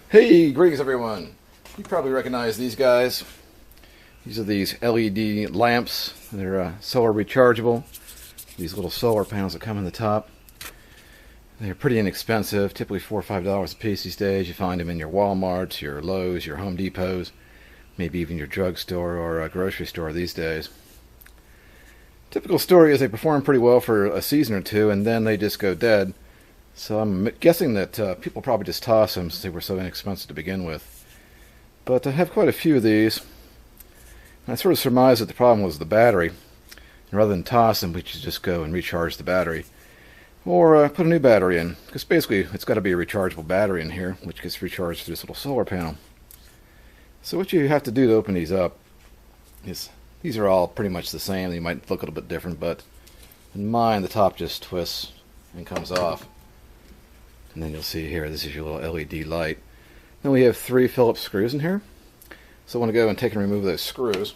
Hey, greetings everyone. You probably recognize these guys. These are these LED lamps. They're solar rechargeable. These little solar panels that come in the top. They're pretty inexpensive, typically $4 or $5 a piece these days. You find them in your Walmarts, your Lowe's, your Home Depots, maybe even your drugstore or a grocery store these days. Typical story is they perform pretty well for a season or two and then they just go dead. So I'm guessing that people probably just toss them since they were so inexpensive to begin with. But I have quite a few of these. And I sort of surmised that the problem was the battery. And rather than toss them, we should just go and recharge the battery. Or put a new battery in. Because basically, it's got to be a rechargeable battery in here, which gets recharged through this little solar panel. So what you have to do to open these up is, these are all pretty much the same. They might look a little bit different, but in mine, the top just twists and comes off. And then you'll see here, this is your little LED light. Then we have 3 Phillips screws in here. So I want to go and take and remove those screws.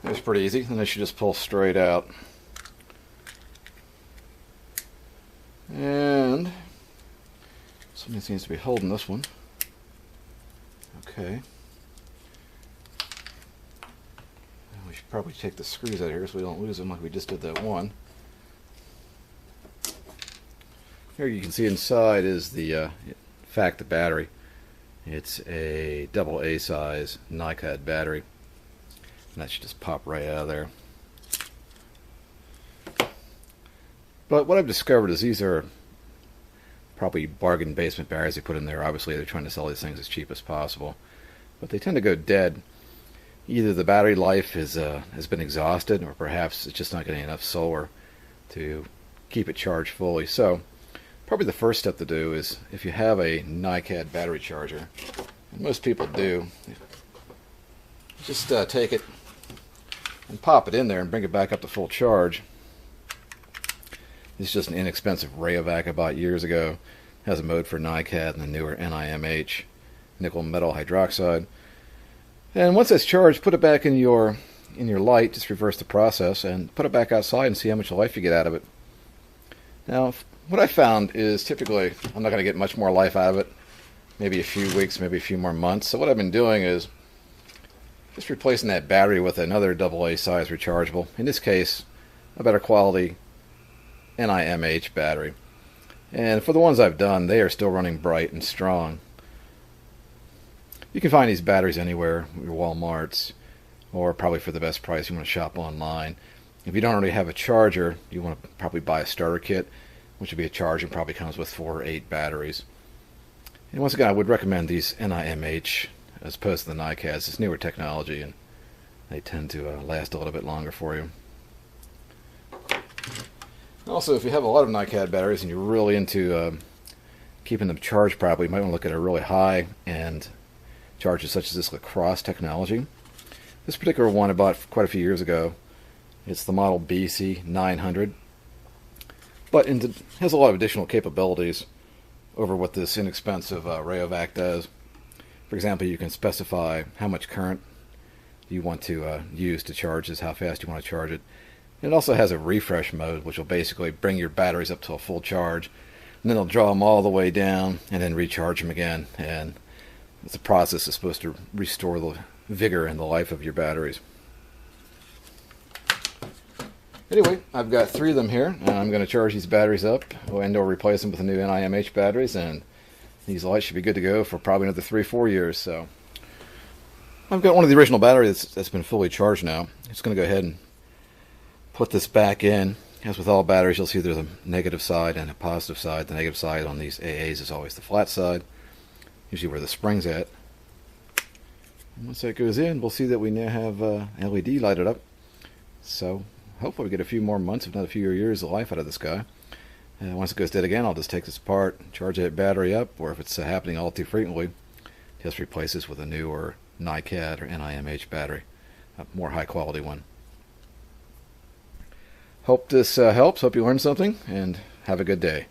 It's pretty easy, and they should just pull straight out. And something seems to be holding this one. Okay. We should probably take the screws out of here so we don't lose them like we just did that one. Here you can see inside is the in fact the battery. It's a AA size NiCad battery. And that should just pop right out of there. But what I've discovered is these are probably bargain basement batteries they put in there. Obviously they're trying to sell these things as cheap as possible. But they tend to go dead. Either the battery life has been exhausted, or perhaps it's just not getting enough solar to keep it charged fully. So probably the first step to do is, if you have a NiCad battery charger, and most people do, just take it and pop it in there and bring it back up to full charge. This is just an inexpensive Rayovac I bought years ago. It has a mode for NiCad and the newer NiMH, nickel metal hydroxide. And once it's charged, put it back in your light, just reverse the process, and put it back outside and see how much life you get out of it. Now, what I found is typically I'm not going to get much more life out of it. Maybe a few weeks, maybe a few more months. So what I've been doing is just replacing that battery with another AA size rechargeable. In this case, a better quality NiMH battery. And for the ones I've done, they are still running bright and strong. You can find these batteries anywhere, your Walmarts, or probably for the best price you want to shop online. If you don't already have a charger, you want to probably buy a starter kit, which would be a charger and probably comes with 4 or 8 batteries. And once again, I would recommend these NiMH as opposed to the NiCads. It's newer technology and they tend to last a little bit longer for you. Also, if you have a lot of NiCad batteries and you're really into keeping them charged properly, you might want to look at a really high-end charger such as this lacrosse technology. This particular one I bought quite a few years ago. It's the model BC900, but it has a lot of additional capabilities over what this inexpensive Rayovac does. For example, you can specify how much current you want to use to charge this, how fast you want to charge it. It also has a refresh mode, which will basically bring your batteries up to a full charge, and then it'll draw them all the way down and then recharge them again. And it's a process that's supposed to restore the vigor and the life of your batteries. Anyway, I've got 3 of them here, and I'm going to charge these batteries up and or replace them with the new NiMH batteries, and these lights should be good to go for probably another 3 or 4 years. So I've got one of the original batteries that's been fully charged now. I'm just going to go ahead and put this back in. As with all batteries, you'll see there's a negative side and a positive side. The negative side on these AAs is always the flat side, usually where the spring's at. And once that goes in, we'll see that we now have LED lighted up. So hopefully we get a few more months, if not a few years of life out of this guy. Once it goes dead again, I'll just take this apart, charge that battery up, or if it's happening all too frequently, just replace this with a newer NiCad or NiMH battery, a more high quality one. Hope this helps. Hope you learned something, and have a good day.